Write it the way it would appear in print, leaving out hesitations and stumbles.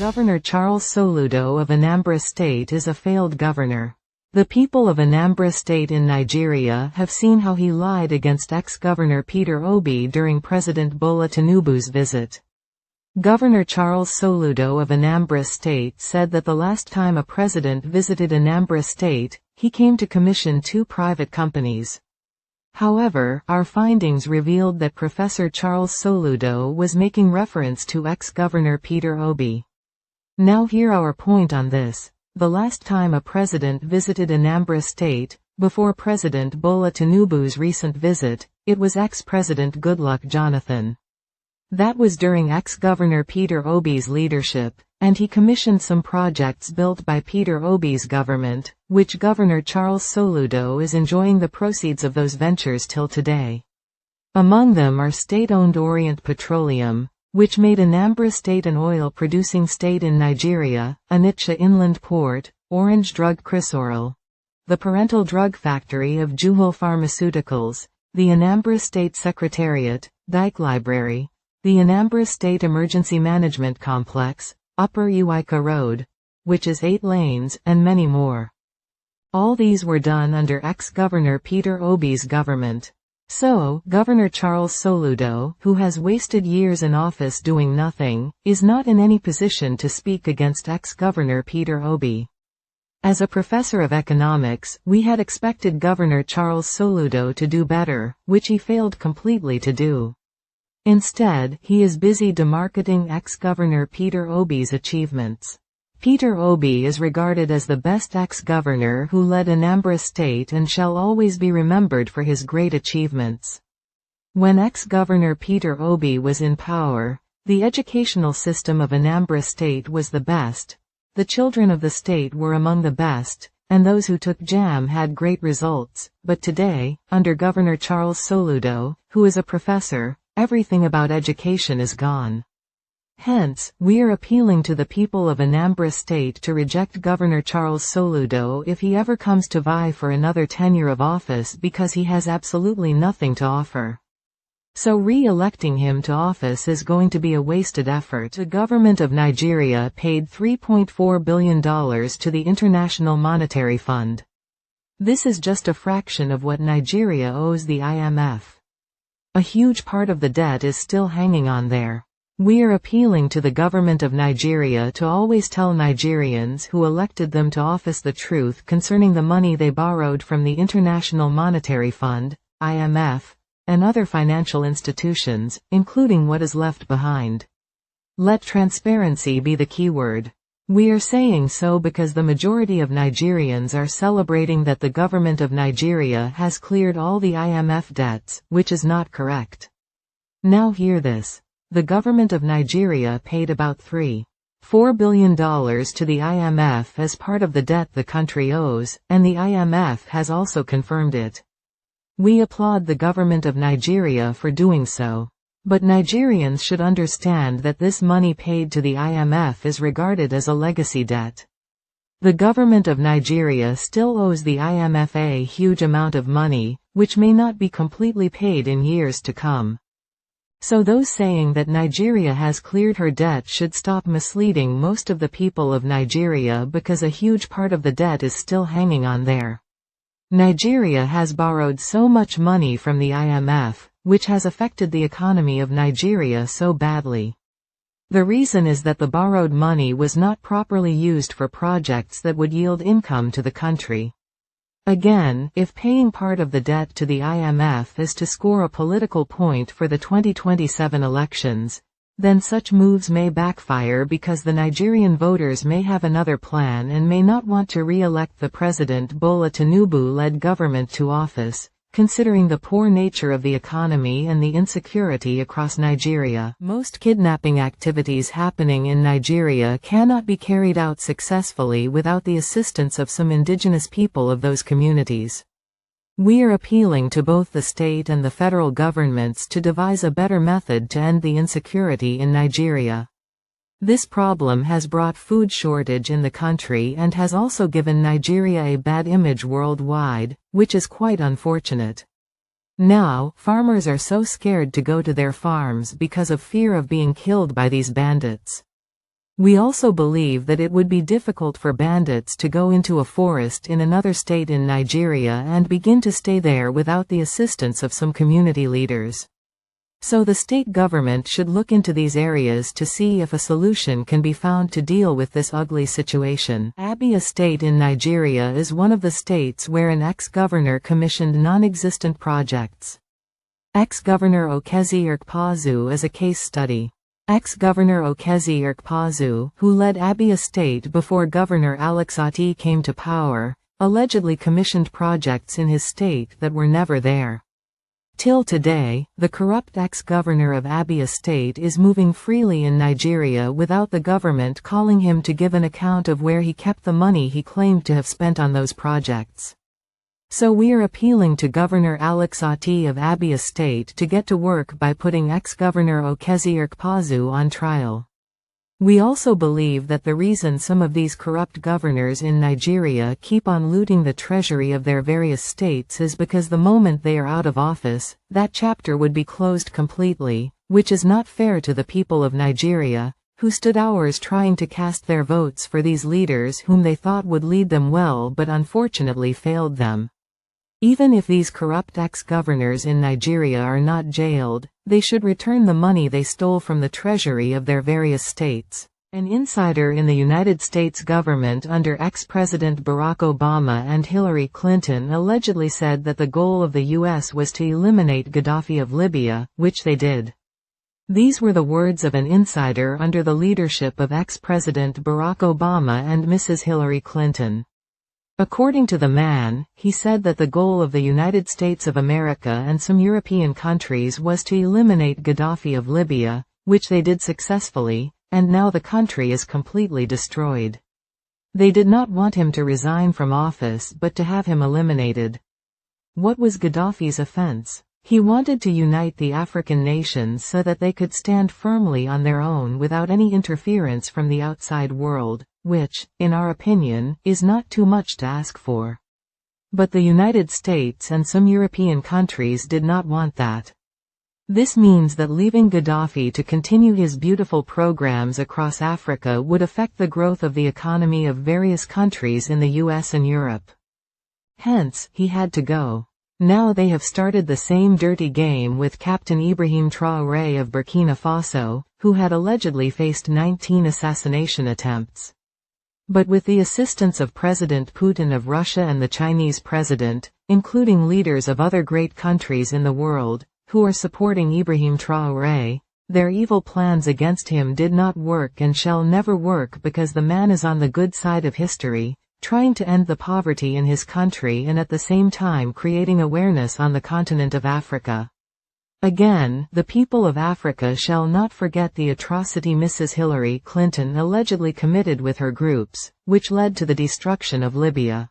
Governor Charles Soludo of Anambra State is a failed governor. The people of Anambra State in Nigeria have seen how he lied against ex-Governor Peter Obi during President Bola Tinubu's visit. Governor Charles Soludo of Anambra State said that the last time a president visited Anambra State, he came to commission 2 private companies. However, our findings revealed that Professor Charles Soludo was making reference to ex-Governor Peter Obi. Now hear our point on this. The last time a president visited Anambra State, before President Bola Tinubu's recent visit, it was ex-President Goodluck Jonathan. That was during ex-Governor Peter Obi's leadership, and he commissioned some projects built by Peter Obi's government, which Governor Charles Soludo is enjoying the proceeds of those ventures till today. Among them are state-owned Orient Petroleum, which made Anambra State an oil-producing state in Nigeria, Onitsha Inland Port, Orange Drug Chrysaorel, the parental drug factory of Juhul Pharmaceuticals, the Anambra State Secretariat, Dyke Library, the Anambra State Emergency Management Complex, Upper Uwaika Road, which is 8 lanes, and many more. All these were done under ex-Governor Peter Obi's government. So, Governor Charles Soludo, who has wasted years in office doing nothing, is not in any position to speak against ex-Governor Peter Obi. As a professor of economics, we had expected Governor Charles Soludo to do better, which he failed completely to do. Instead, he is busy demarketing ex-Governor Peter Obi's achievements. Peter Obi is regarded as the best ex-governor who led Anambra State and shall always be remembered for his great achievements. When ex-Governor Peter Obi was in power, the educational system of Anambra State was the best, the children of the state were among the best, and those who took JAM had great results, but today, under Governor Charles Soludo, who is a professor, everything about education is gone. Hence, we are appealing to the people of Anambra State to reject Governor Charles Soludo if he ever comes to vie for another tenure of office because he has absolutely nothing to offer. So re-electing him to office is going to be a wasted effort. The government of Nigeria paid $3.4 billion to the International Monetary Fund. This is just a fraction of what Nigeria owes the IMF. A huge part of the debt is still hanging on there. We are appealing to the government of Nigeria to always tell Nigerians who elected them to office the truth concerning the money they borrowed from the International Monetary Fund, IMF, and other financial institutions, including what is left behind. Let transparency be the key word. We are saying so because the majority of Nigerians are celebrating that the government of Nigeria has cleared all the IMF debts, which is not correct. Now hear this. The government of Nigeria paid about $3.4 billion to the IMF as part of the debt the country owes, and the IMF has also confirmed it. We applaud the government of Nigeria for doing so. But Nigerians should understand that this money paid to the IMF is regarded as a legacy debt. The government of Nigeria still owes the IMF a huge amount of money, which may not be completely paid in years to come. So those saying that Nigeria has cleared her debt should stop misleading most of the people of Nigeria because a huge part of the debt is still hanging on there. Nigeria has borrowed so much money from the IMF, which has affected the economy of Nigeria so badly. The reason is that the borrowed money was not properly used for projects that would yield income to the country. Again, if paying part of the debt to the IMF is to score a political point for the 2027 elections, then such moves may backfire because the Nigerian voters may have another plan and may not want to re-elect the President Bola Tinubu-led government to office, considering the poor nature of the economy and the insecurity across Nigeria. Most kidnapping activities happening in Nigeria cannot be carried out successfully without the assistance of some indigenous people of those communities. We are appealing to both the state and the federal governments to devise a better method to end the insecurity in Nigeria. This problem has brought food shortage in the country and has also given Nigeria a bad image worldwide, which is quite unfortunate. Now, farmers are so scared to go to their farms because of fear of being killed by these bandits. We also believe that it would be difficult for bandits to go into a forest in another state in Nigeria and begin to stay there without the assistance of some community leaders. So the state government should look into these areas to see if a solution can be found to deal with this ugly situation. Abia State in Nigeria is one of the states where an ex-governor commissioned non-existent projects. Ex-Governor Okezi Ikpeazu is a case study. Ex-Governor Okezi Ikpeazu, who led Abia State before Governor Alex Otti came to power, allegedly commissioned projects in his state that were never there. Till today, the corrupt ex-governor of Abia State is moving freely in Nigeria without the government calling him to give an account of where he kept the money he claimed to have spent on those projects. So we are appealing to Governor Alex Otti of Abia State to get to work by putting ex-Governor Okezi Ikpeazu on trial. We also believe that the reason some of these corrupt governors in Nigeria keep on looting the treasury of their various states is because the moment they are out of office, that chapter would be closed completely, which is not fair to the people of Nigeria, who stood hours trying to cast their votes for these leaders whom they thought would lead them well but unfortunately failed them. Even if these corrupt ex-governors in Nigeria are not jailed, they should return the money they stole from the treasury of their various states. An insider in the United States government under ex-President Barack Obama and Hillary Clinton allegedly said that the goal of the U.S. was to eliminate Gaddafi of Libya, which they did. These were the words of an insider under the leadership of ex-President Barack Obama and Mrs. Hillary Clinton. According to the man, he said that the goal of the United States of America and some European countries was to eliminate Gaddafi of Libya, which they did successfully, and now the country is completely destroyed. They did not want him to resign from office but to have him eliminated. What was Gaddafi's offense? He wanted to unite the African nations so that they could stand firmly on their own without any interference from the outside world, which, in our opinion, is not too much to ask for. But the United States and some European countries did not want that. This means that leaving Gaddafi to continue his beautiful programs across Africa would affect the growth of the economy of various countries in the US and Europe. Hence, he had to go. Now they have started the same dirty game with Captain Ibrahim Traoré of Burkina Faso, who had allegedly faced 19 assassination attempts. But with the assistance of President Putin of Russia and the Chinese president, including leaders of other great countries in the world, who are supporting Ibrahim Traoré, their evil plans against him did not work and shall never work because the man is on the good side of history, trying to end the poverty in his country and at the same time creating awareness on the continent of Africa. Again, the people of Africa shall not forget the atrocity Mrs. Hillary Clinton allegedly committed with her groups, which led to the destruction of Libya.